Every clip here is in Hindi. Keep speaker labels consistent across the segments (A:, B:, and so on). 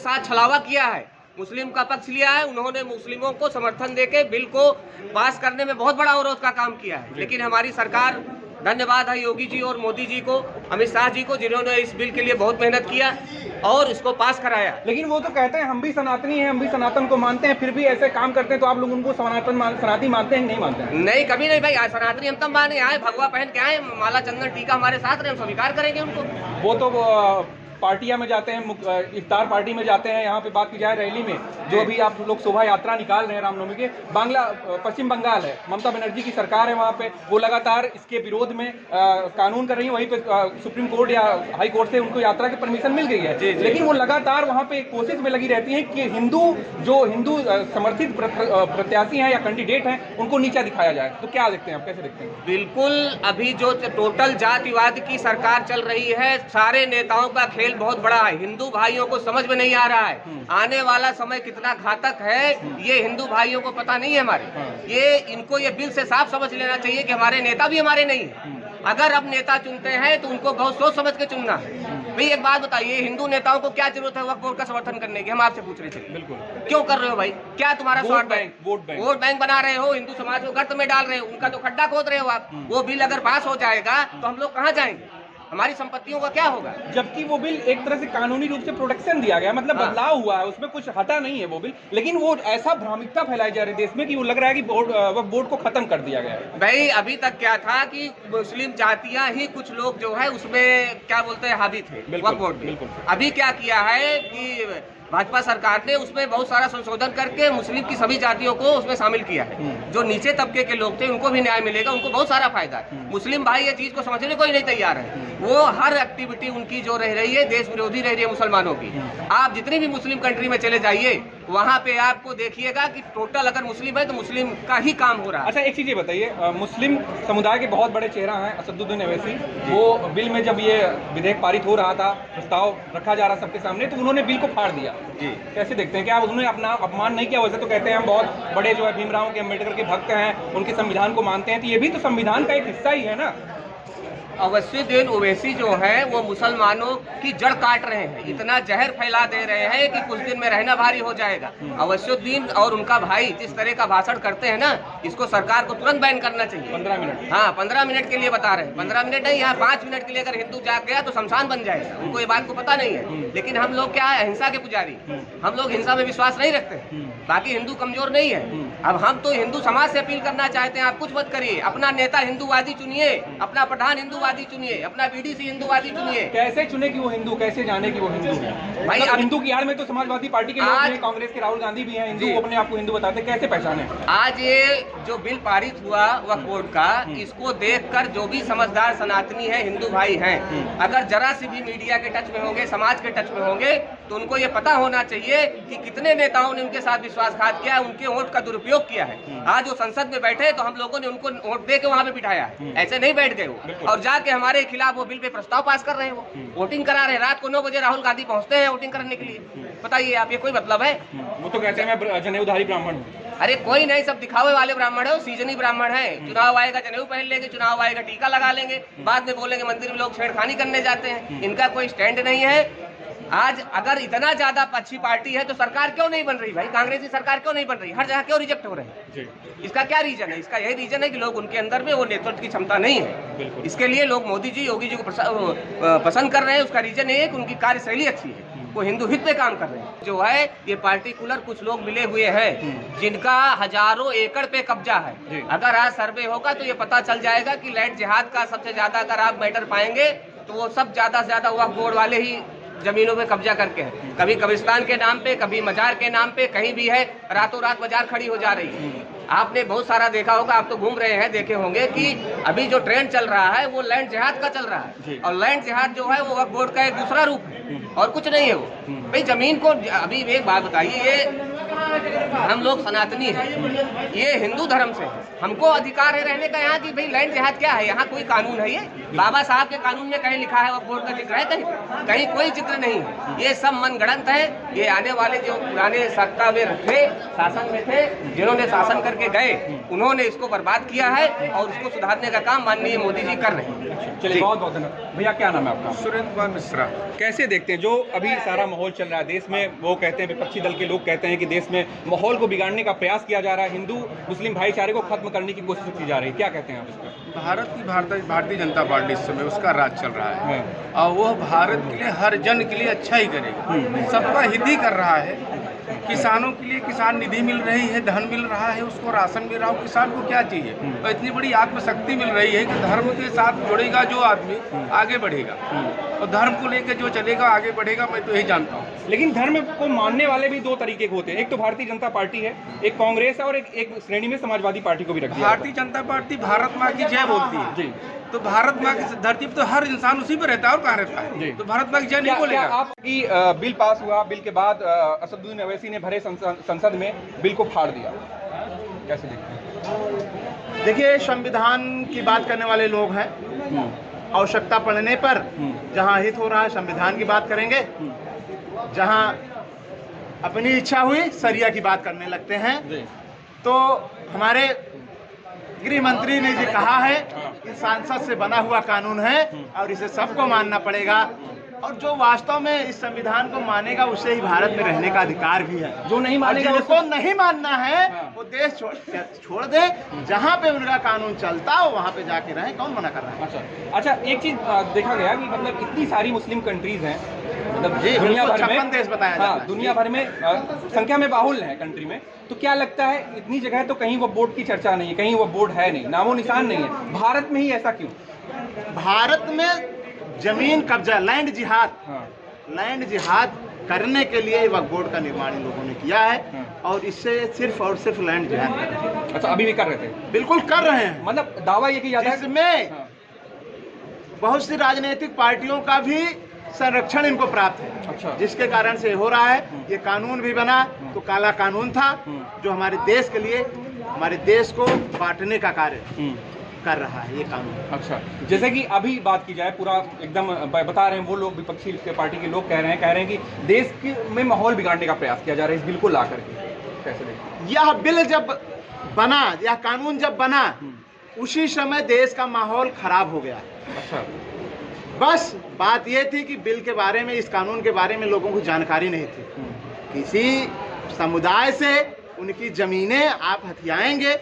A: साथ छलावा किया है, मुस्लिम का पक्ष लिया है। उन्होंने मुस्लिमों को समर्थन देके बिल को पास करने में बहुत बड़ा अवरोध का काम किया है। लेकिन हमारी सरकार, धन्यवाद है योगी जी और मोदी जी को, अमित शाह जी को, जिन्होंने इस बिल के लिए बहुत मेहनत किया और इसको पास कराया।
B: लेकिन वो तो कहते हैं हम भी सनातनी हैं, हम भी सनातन को मानते हैं, फिर भी ऐसे काम करते हैं, तो आप लोग उनको सनातनी मानते हैं नहीं मानते हैं?
A: नहीं, कभी नहीं भाई। आज सनातनी हम तब माने आए, भगवा पहन के आए, माला चंदन टीका हमारे साथ रहे, हम स्वीकार करेंगे उनको।
B: वो तो पार्टियां में जाते हैं, इफ्तार पार्टी में जाते हैं। यहाँ पे बात की जाए रैली में, जो भी आप लोग शोभा यात्रा निकाल रहे हैं रामनवमी के, पश्चिम बंगाल है, ममता बनर्जी की सरकार है वहाँ पे, वो लगातार इसके विरोध में कानून कर रही है। वहीं पे सुप्रीम कोर्ट या हाई कोर्ट से उनको यात्रा की परमिशन मिल गई है, लेकिन वो लगातार वहाँ पे एक कोशिश में लगी रहती है कि हिंदू समर्थित प्रत्याशी हैं या कैंडिडेट हैं, उनको नीचा दिखाया जाए। तो क्या देखते हैं आप, कैसे देखते हैं?
A: बिल्कुल, अभी जो टोटल जातिवाद की सरकार चल रही है, सारे नेताओं का खेल बहुत बड़ा है। हिंदू भाइयों को समझ में नहीं आ रहा है आने वाला समय कितना घातक है, ये हिंदू भाइयों को पता नहीं है हमारे। इनको ये बिल से साफ समझ लेना चाहिए कि हमारे नेता भी हमारे नहीं है। अगर अब नेता चुनते हैं तो उनको बहुत सोच समझ के चुनना है। भाई एक बात बताइए, हिंदू नेताओं को क्या जरूरत है वक्फ बोर्ड का समर्थन करने की? हम आपसे पूछ रहे थे।
B: बिल्कुल,
A: क्यों कर रहे हो भाई? क्या तुम्हारा स्वार्थ है?
B: वोट
A: बैंक बना रहे हो, हिंदू समाज को गर्त में डाल रहे हो, उनका तो खड्डा खोद रहे हो आप। वो बिल अगर पास हो जाएगा तो हम लोग कहाँ जाएंगे? हमारी संपत्तियों का क्या होगा?
B: जबकि वो बिल एक तरह से कानूनी रूप से प्रोटेक्शन दिया गया, मतलब बदलाव हुआ है, उसमें कुछ हटा नहीं है वो बिल, लेकिन वो ऐसा भ्रामिकता फैलाई जा रही है देश में कि वो लग रहा है कि बोर्ड को खत्म कर दिया गया है।
A: भाई अभी तक क्या था कि मुस्लिम जातियां ही कुछ लोग जो है उसमें क्या बोलते हैं हावी थे वक्फ बोर्ड में। अभी क्या किया है कि भाजपा सरकार ने उसमें बहुत सारा संशोधन करके मुस्लिम की सभी जातियों को उसमें शामिल किया है। जो नीचे तबके के लोग थे उनको भी न्याय मिलेगा, उनको बहुत सारा फायदा है। मुस्लिम भाई ये चीज को समझने को ही नहीं तैयार है। वो हर एक्टिविटी उनकी जो रह रही है देश विरोधी रह रही है मुसलमानों की। आप जितनी भी मुस्लिम कंट्री में चले जाइए, वहाँ पे आपको देखिएगा कि टोटल अगर मुस्लिम है तो मुस्लिम का ही काम हो रहा है।
B: अच्छा, एक चीज ये बताइए, मुस्लिम समुदाय के बहुत बड़े चेहरा हैं असदुद्दीन अवैसी, वो बिल में जब ये विधेयक पारित हो रहा था, प्रस्ताव रखा जा रहा सबके सामने, तो उन्होंने बिल को फाड़ दिया।
A: जी,
B: कैसे देखते हैं? क्या उन्होंने अपना अपमान नहीं किया? वैसे तो कहते हैं हम बहुत बड़े जो है भीमराव के अम्बेडकर के भक्त हैं, उनके संविधान को मानते हैं, तो ये भी तो संविधान का एक हिस्सा ही है ना।
A: असदुद्दीन ओवैसी जो है वो मुसलमानों की जड़ काट रहे हैं, इतना जहर फैला दे रहे हैं कि कुछ दिन में रहना भारी हो जाएगा। असदुद्दीन और उनका भाई जिस तरह का भाषण करते हैं ना, इसको सरकार को तुरंत बैन करना चाहिए।
B: 15 मिनट,
A: हाँ 15 मिनट के लिए बता रहे हैं, 15 मिनट नहीं, यहाँ 5 मिनट के लिए अगर हिंदू जाग गया तो शमशान बन जाएगा। उनको ये बात को पता नहीं है। लेकिन हम लोग क्या है, हिंसा के पुजारी, हम लोग हिंसा में विश्वास नहीं रखते। बाकी हिंदू कमजोर नहीं है। अब हम तो हिंदू समाज से अपील करना चाहते हैं, आप कुछ मत करिए, अपना नेता हिंदूवादी चुनिए, अपना प्रधान हिंदूवादी चुनिए, अपना बीडीसी हिंदूवादी चुनिए।
B: कैसे चुने कि वो हिंदू, कैसे जाने कि वो हिंदू है?
A: भाई
B: मतलब हिंदू की आड़ में तो समाजवादी पार्टी के लोग हैं, कांग्रेस के राहुल गांधी भी हैं, हिंदू अपने आप को हिंदू बताते, कैसे पहचाने?
A: आज ये जो बिल पारित हुआ वक्फ बोर्ड का, इसको देखकर जो भी समझदार सनातनी है, हिंदू भाई हैं, अगर जरा सी भी मीडिया के टच में होंगे, समाज के टच में होंगे, तो उनको ये पता होना चाहिए कि कितने नेताओं ने उनके साथ विश्वासघात किया है, उनके वोट का दुरुपयोग किया है। आज वो संसद में बैठे तो हम लोगों ने उनको वोट दे के वहाँ पे बिठाया है, ऐसे नहीं बैठ गए वो, और जाके हमारे खिलाफ वो बिल पे प्रस्ताव पास कर रहे हैं, वो वोटिंग करा रहे हैं। रात को 9 बजे राहुल गांधी पहुंचते हैं वोटिंग करने के लिए। बताइए आप, ये कोई मतलब है?
B: वो तो कहते हैं मैं जनेऊधारी ब्राह्मण हूँ।
A: अरे कोई नहीं, सब दिखावे वाले ब्राह्मण है, सीजनी ब्राह्मण है। चुनाव आएगा जनेऊ पहन लेंगे, चुनाव आएगा टीका लगा लेंगे, बाद में बोलेंगे मंदिर में लोग छेड़खानी करने जाते हैं। इनका कोई स्टैंड नहीं है। आज अगर इतना ज्यादा अच्छी पार्टी है तो सरकार क्यों नहीं बन रही भाई? कांग्रेस की सरकार क्यों नहीं बन रही? हर जगह क्यों रिजेक्ट हो रहे हैं? इसका क्या रीजन है? इसका यही रीजन है कि लोग उनके अंदर में वो नेतृत्व की क्षमता नहीं है। इसके लिए लोग मोदी जी, योगी जी को पसंद कर रहे हैं। उसका रीजन ये है कि उनकी कार्यशैली अच्छी है, वो हिंदू हित पे काम कर रहे हैं। जो है ये पार्टिकुलर कुछ लोग मिले हुए हैं जिनका हजारों एकड़ पे कब्जा है। अगर आज सर्वे होगा तो ये पता चल जाएगा कि लैंड जिहाद का सबसे ज्यादा अगर आप मैटर पाएंगे तो वो सब ज्यादा से ज्यादा वक्फ बोर्ड वाले ही जमीनों पे कब्जा करके है। कभी कब्रिस्तान के नाम पे, कभी मजार के नाम पे, कहीं भी है, रातों रात मजार खड़ी हो जा रही है। आपने बहुत सारा देखा होगा, आप तो घूम रहे हैं, देखे होंगे कि अभी जो ट्रेंड चल रहा है वो लैंड जिहाद का चल रहा है। और लैंड जिहाद जो है वो वक्फ बोर्ड का एक दूसरा रूप है और कुछ नहीं है वो। भाई जमीन को, अभी एक बात बताइए, ये हम लोग सनातनी हैं, ये हिंदू धर्म से है। हमको अधिकार है रहने का यहाँ की। भाई लैंड जिहाद क्या है? यहाँ कोई कानून है? ये बाबा साहब के कानून में कहीं लिखा है? वक्फ बोर्ड का जिक्र है कहीं? कहीं कोई जिक्र नहीं है। ये सब मनगढ़ंत है। ये आने वाले जो पुराने सत्ता में थे, शासन में थे, जिन्होंने शासन करके गए, उन्होंने इसको बर्बाद किया है और उसको सुधारने का काम माननीय मोदी जी कर रहे हैं।
B: चलिए, बहुत बहुत धन्यवाद। भैया क्या नाम है आपका?
C: सुरेंद्र कुमार मिश्रा।
B: कैसे देखते हैं जो अभी सारा माहौल चल रहा है देश में? वो कहते हैं, विपक्षी दल के लोग कहते हैं कि देश में माहौल को बिगाड़ने का प्रयास किया जा रहा है, हिंदू मुस्लिम भाईचारे को खत्म करने की कोशिश की जा रही है। क्या कहते हैं आप इस पर?
C: भारतीय जनता पार्टी इस समय उसका राज चल रहा है और वह भारत के लिए, हर जन के लिए अच्छा ही करेगा, सबका हित ही कर रहा है। किसानों के लिए किसान निधि मिल रही है, धन मिल रहा है, उसको राशन मिल रहा है। किसान को क्या चाहिए? और इतनी बड़ी आत्मशक्ति मिल रही है कि धर्म के साथ जुड़ेगा जो आदमी आगे बढ़ेगा और धर्म को लेकर जो चलेगा आगे बढ़ेगा। मैं तो यही जानता हूँ।
B: लेकिन धर्म को मानने वाले भी दो तरीके के होते हैं। एक तो भारतीय जनता पार्टी है, एक कांग्रेस है और एक श्रेणी में समाजवादी पार्टी को भी रखती है।
C: भारतीय जनता पार्टी भारत माँ की जय बोलती है
B: जी।
C: तो भारत माँ की धरती पर तो हर इंसान उसी पर रहता है और कहाँ रहता है, तो भारत माँ की जय नहीं बोलेगा।
B: आपकी बिल पास हुआ, बिल के बाद असदुद्दीन अवैसी ने भरे संसद में बिल को फाड़ दिया, कैसे देखते हैं?
D: देखिए, संविधान की बात करने वाले लोग हैं। आवश्यकता पड़ने पर जहां हित हो रहा है संविधान की बात करेंगे, जहां अपनी इच्छा हुई सरिया की बात करने लगते हैं। तो हमारे गृह मंत्री ने जी कहा है कि सांसद से बना हुआ कानून है और इसे सबको मानना पड़ेगा, और जो वास्तव में इस संविधान को मानेगा उसे ही भारत में रहने का अधिकार भी है।
B: जो नहीं मानेगा,
D: जिनको नहीं मानना है वो देश छोड़ दे, जहाँ पे उनका कानून चलता हो वहाँ पे जाके रहे। कौन मना कर रहा है?
B: अच्छा, एक चीज देखा गया कि मतलब इतनी सारी मुस्लिम कंट्रीज हैं, मतलब दुनिया भर में
D: 56 देश बताया जाता है।
B: दुनिया भर में संख्या में बाहुल्य है कंट्री में। तो क्या लगता है इतनी जगह तो कहीं वो बोर्ड की चर्चा नहीं है, कहीं वो बोर्ड है नहीं, नामो निशान नहीं है। भारत में ही ऐसा क्यों?
D: भारत में जमीन कब्जा, लैंड जिहाद करने के लिए वक्फ बोर्ड का निर्माण इन लोगों ने किया है और इससे सिर्फ और सिर्फ लैंड जिहाद कर रहे हैं।
B: अच्छा, अभी भी कर रहे थे?
D: बिल्कुल कर रहे हैं।
B: मतलब दावा ये किया जाता है
D: इसमें बहुत सी राजनीतिक पार्टियों का भी संरक्षण इनको प्राप्त है।
B: अच्छा।
D: जिसके कारण से हो रहा है। ये कानून भी बना तो काला कानून था जो हमारे देश के लिए, हमारे देश को बांटने का कार्य कर रहा है ये कानून।
B: अच्छा, जैसे कि अभी बात की जाए, पूरा एकदम बता रहे हैं वो लोग, विपक्षी पार्टी के लोग कह रहे हैं कि देश में माहौल बिगाड़ने का प्रयास किया जा रहा है इस बिल को ला करके। कैसे देखते हैं?
D: यह बिल जब बना, यह कानून जब बना, उसी समय देश का माहौल खराब हो गया।
B: अच्छा,
D: बस बात यह थी कि बिल के बारे में, इस कानून के बारे में लोगों को जानकारी नहीं थी। किसी समुदाय से उनकी जमीनें आप हथियाएंगे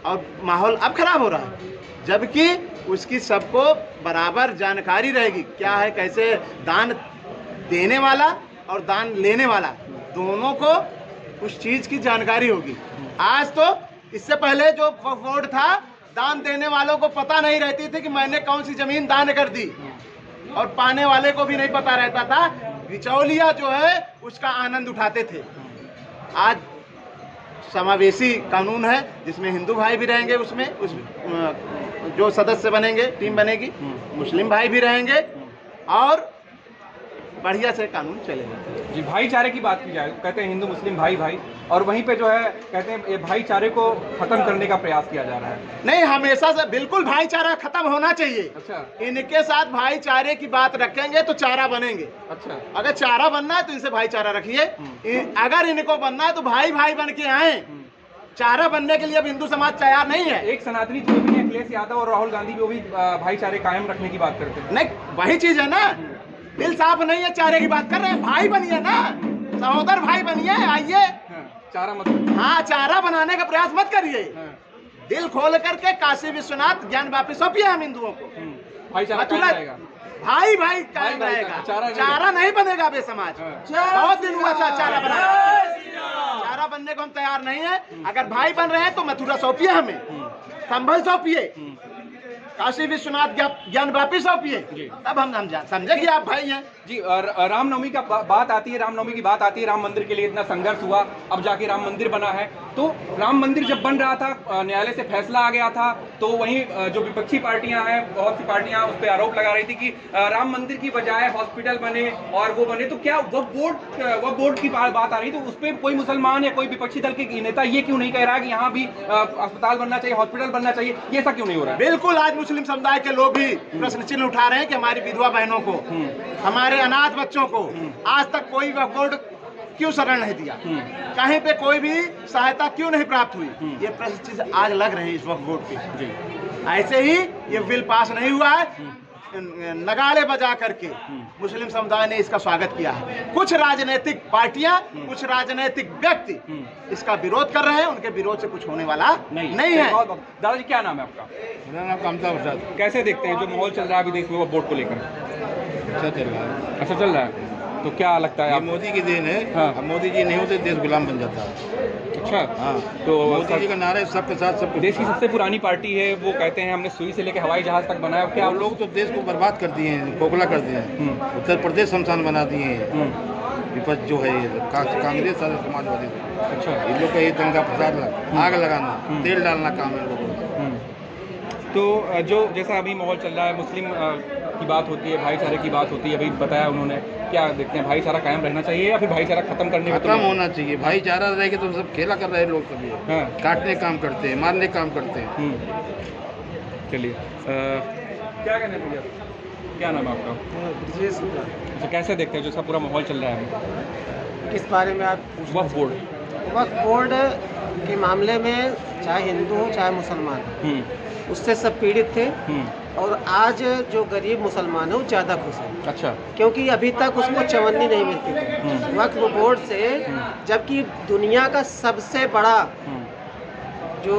D: और माहौल अब खराब हो रहा है, जबकि उसकी सबको बराबर जानकारी रहेगी। क्या है, कैसे दान देने वाला और दान लेने वाला दोनों को उस चीज की जानकारी होगी। आज तो इससे पहले जो वक्फ बोर्ड था, दान देने वालों को पता नहीं रहती थी कि मैंने कौन सी जमीन दान कर दी, और पाने वाले को भी नहीं पता रहता था। बिचौलिया जो है उसका आनंद उठाते थे। आज समावेशी कानून है जिसमें हिंदू भाई भी रहेंगे, उसमें जो सदस्य बनेंगे, टीम बनेगी, मुस्लिम भाई भी रहेंगे और बढ़िया से कानून चलेगा।
B: जी, भाईचारे की बात की जाए, कहते हैं हिंदू मुस्लिम भाई भाई, और वहीं पे जो है कहते हैं ये भाईचारे को खत्म करने का प्रयास किया जा रहा है।
D: नहीं, हमेशा से बिल्कुल भाईचारा खत्म होना चाहिए।
B: अच्छा,
D: इनके साथ भाईचारे की बात रखेंगे तो चारा बनेंगे।
B: अच्छा,
D: अगर चारा बनना है तो इनसे भाईचारा रखिए। अगर इनको बनना है तो भाई भाई बन के आए। चारा बनने के लिए अब हिंदू समाज तैयार नहीं है।
B: एक सनातनी जो भी है, अखिलेश यादव और राहुल गांधी भी, वो भी भाईचारे कायम रखने की बात करते हैं।
D: नहीं, वही चीज है ना, दिल साफ नहीं है, चारे की बात कर रहे हैं। भाई बनिए ना, सहोदर भाई बनिए, आइए।
B: चारा मत,
D: हाँ, चारा बनाने का प्रयास मत करिए। दिल खोल करके काशी विश्वनाथ ज्ञान वापिस सौंपिए हम हिंदुओं को।
B: भाईचारा कायम रहेगा,
D: भाई भाई कायम रहेगा, चारा नहीं बनेगा बे समाज। बहुत दिन हुआ था चारा बना, चारा बनने को हम तैयार नहीं है। अगर भाई बन रहे हैं तो मथुरा सौंपिए, हमें संभल सौंपिए, काशी विश्वनाथ ज्ञान वापिस सौंपिए, तब हम समझे कि आप भाई हैं।
B: जी, रामनवमी का बात आती है, रामनवमी की बात आती है, राम मंदिर के लिए इतना संघर्ष हुआ, अब जाके राम मंदिर बना है। तो राम मंदिर जब बन रहा था, न्यायालय से फैसला आ गया था, तो वहीं जो विपक्षी पार्टियां हैं, बहुत सी पार्टियां उस पर आरोप लगा रही थी कि राम मंदिर की बजाय हॉस्पिटल बने और वो बने। तो क्या वक्फ बोर्ड की बात आ रही, तो उस पर कोई मुसलमान या कोई विपक्षी दल के नेता ये क्यों नहीं कह रहा है कि यहाँ भी अस्पताल बनना चाहिए, हॉस्पिटल बनना चाहिए? ये ऐसा क्यों नहीं हो रहा है?
D: बिल्कुल, आज मुस्लिम समुदाय के लोग भी प्रश्न चिन्ह उठा रहे हैं कि हमारी विधवा बहनों को, हमारे अनाथ बच्चों को आज तक कोई वक्फ बोर्ड क्यों शरण नहीं दिया, कहीं पे कोई भी सहायता क्यों नहीं प्राप्त हुई। ये प्रश्न चिन्ह आज लग रहे हैं इस वक्फ बोर्ड पे। ऐसे ही ये बिल पास नहीं हुआ है, नगाड़े बजा करके मुस्लिम समुदाय ने इसका स्वागत किया है। कुछ राजनीतिक पार्टियां, कुछ राजनीतिक व्यक्ति इसका विरोध कर रहे हैं, उनके विरोध से कुछ होने वाला नहीं है।
B: दादाजी, क्या नाम है आपका?
C: मेरा नाम कामता प्रसाद।
B: कैसे देखते हैं जो माहौल चल रहा है अभी देश में वक्फ बोर्ड को लेकर?
C: अच्छा चल रहा है।
B: अच्छा चल रहा है, तो क्या लगता है
C: ये
B: आप?
C: मोदी की देन है।
B: हाँ।
C: अब मोदी जी नहीं होते देश गुलाम बन जाता है।
B: अच्छा,
C: हाँ,
B: तो
C: मोदी जी का नारा है सबके साथ सबके
B: देश की सबसे पुरानी पार्टी है, वो कहते हैं हमने सुई से लेकर हवाई जहाज तक बनाया। क्या
C: आप लोग तो देश को बर्बाद कर दिए हैं, खोखला कर दिए हैं, उत्तर प्रदेश शमशान बना दिए हैं। विपक्ष जो है कांग्रेस और समाजवादी,
B: अच्छा,
C: इन लोग का ये दंगा फसाद, आग लगाना, तेल डालना काम है लोगों का।
B: तो जो जैसा अभी माहौल चल रहा है, मुस्लिम की बात होती है, भाईचारे की बात होती है, अभी बताया उन्होंने, क्या देखते हैं भाईचारा कायम रहना चाहिए या फिर भाईचारा खत्म करने में?
C: खत्म होना चाहिए। भाईचारा रहेगा तो सब खेला कर रहे हैं लोग, सभी
B: हाँ।
C: काटने काम करते हैं, मारने काम करते हैं।
B: चलिए, क्या कहना है भैया, क्या नाम है आपका? अच्छा, कैसे देखते हैं जो सब पूरा माहौल चल रहा है
E: किस बारे में आप?
B: वक्फ बोर्ड?
E: वक्फ बोर्ड के मामले में चाहे हिंदू हो चाहे मुसलमान हो, उससे सब पीड़ित थे और आज जो गरीब मुसलमान है वो ज़्यादा खुश है।
B: अच्छा,
E: क्योंकि अभी तक उसको चवन्नी नहीं मिलती थी वक्फ बोर्ड से, जबकि दुनिया का सबसे बड़ा जो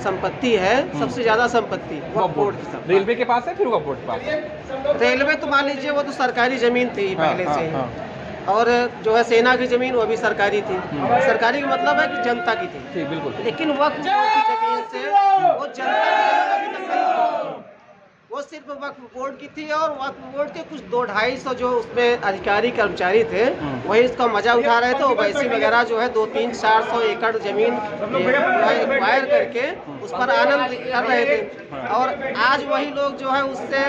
E: संपत्ति है, सबसे ज़्यादा संपत्ति वक्फ बोर्ड की संपत्ति।
B: रेलवे के पास है, फिर वक्फ बोर्ड के पास?
E: रेलवे तो मान लीजिए वो तो सरकारी ज़मीन थी पहले से,
B: हाँ।
E: और जो है सेना की ज़मीन वो भी सरकारी थी। सरकारी का मतलब है कि जनता की थी।
B: ठीक, बिल्कुल।
E: लेकिन वक्फ बोर्ड की ज़मीन से वो जनता की अभी तक नहीं थी। वो सिर्फ वक्फ बोर्ड की थी और वक्फ बोर्ड के कुछ 200-250 जो उसमें अधिकारी कर्मचारी थे वही इसका मजा उठा रहे थे। ओवैसी वगैरह जो है 200-300-400 एकड़ जमीन एक्वायर करके उस पर आनंद कर रहे थे। और आज वही लोग जो है उससे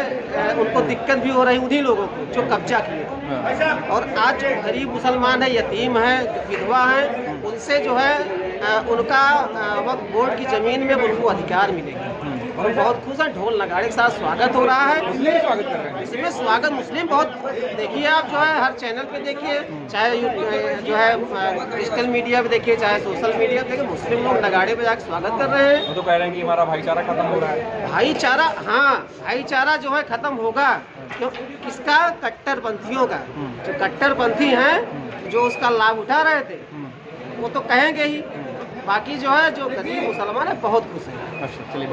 E: उनको दिक्कत भी हो रही, उन्हीं लोगों को जो कब्जा किए थे। और आज जो गरीब मुसलमान है, यतीम है, विधवा है, उनसे जो है उनका वक्फ बोर्ड की ज़मीन में उनको अधिकार मिलेगा। और बहुत खुश है, ढोल नगाड़े के साथ स्वागत हो रहा है।
B: मुस्लिम स्वागत कर रहे हैं
E: इसमें स्वागत मुस्लिम बहुत, देखिए आप जो है हर चैनल पे देखिए, चाहे जो है डिजिटल मीडिया पे देखिए, चाहे सोशल मीडिया पे देखिए, मुस्लिम लोग नगाड़े पे जाकर स्वागत कर रहे हैं।
B: वो तो कह रहे हैं कि हमारा भाईचारा खत्म हो रहा है।
E: भाईचारा, हाँ, भाईचारा जो है खत्म होगा। क्यों? किसका? कट्टरपंथियों का। जो कट्टरपंथी हैं, जो उसका लाभ उठा रहे थे, वो तो कहेंगे ही। बाकी जो है जो गरीब मुसलमान है बहुत खुश है।
B: अच्छा, चलिए।